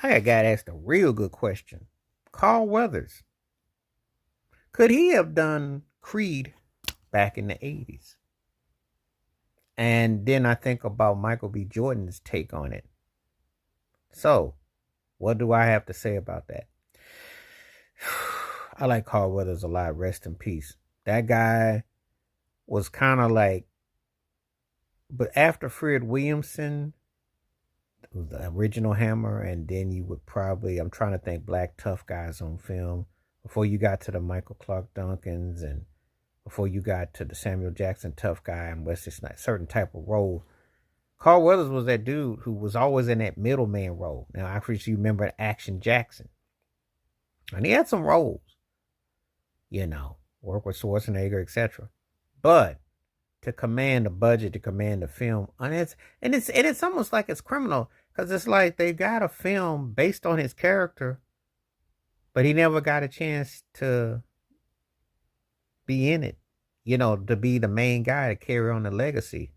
I got a guy that asked a real good question. Carl Weathers. Could he have done Creed back in the 80s? And then I think about Michael B. Jordan's take on it. So, what do I have to say about that? I like Carl Weathers a lot. Rest in peace. That guy was kind of like, but after Fred Williamson, the original Hammer, and then you would probably, I'm trying to think, black tough guys on film before you got to the Michael Clark Duncans and before you got to the Samuel Jackson tough guy and Wesley Snipes, certain type of role. Carl Weathers was that dude who was always in that middleman role. Now, I appreciate you remember Action Jackson. And he had some roles, work with Schwarzenegger, etc. But to command the budget, to command the film, and it's almost like it's criminal because it's like they got a film based on his character, but he never got a chance to be in it, to be the main guy to carry on the legacy.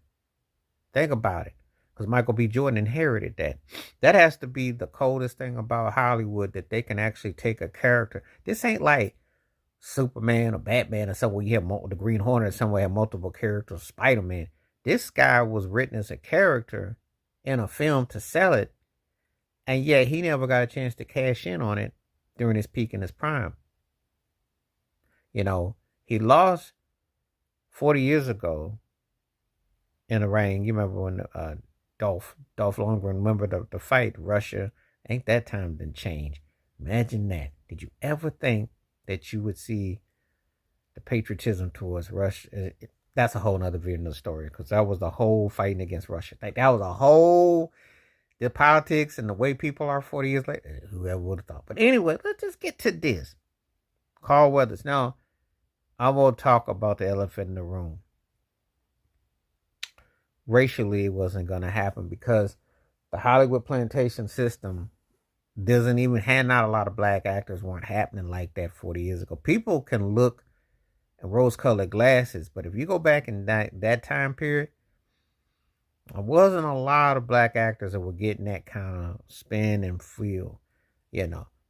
Think about it, because Michael B. Jordan inherited that. That has to be the coldest thing about Hollywood, that they can actually take a character. This ain't like Superman or Batman or somewhere you have the Green Hornet or somewhere have multiple characters, Spider-Man. This guy was written as a character in a film to sell it, and yet he never got a chance to cash in on it during his peak and his prime. He lost 40 years ago in the ring. You remember when Dolph Lundgren, remember the fight, Russia? Ain't that time been changed? Imagine that. Did you ever think that you would see the patriotism towards Russia? That's a whole nother video, another story, because that was the whole fighting against Russia. Like, that was a whole, the politics and the way people are 40 years later. Whoever would have thought. But anyway, let's just get to this. Carl Weathers. Now, I will talk about the elephant in the room. Racially, it wasn't going to happen because the Hollywood plantation system doesn't even hand out a lot of black actors. Weren't happening like that 40 years ago. People can look at rose-colored glasses, but if you go back in that time period, there wasn't a lot of black actors that were getting that kind of spin and feel.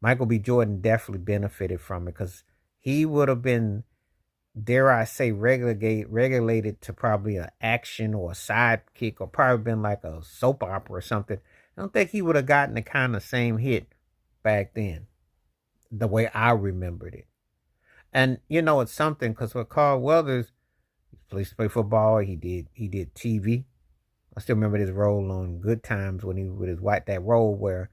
Michael B. Jordan definitely benefited from it because he would have been, dare I say, regulated to probably an action or a sidekick, or probably been like a soap opera or something. I don't think he would have gotten the kind of same hit back then, the way I remembered it. And it's something, because with Carl Weathers, he used to play football. He did TV. I still remember his role on Good Times when he with his that role where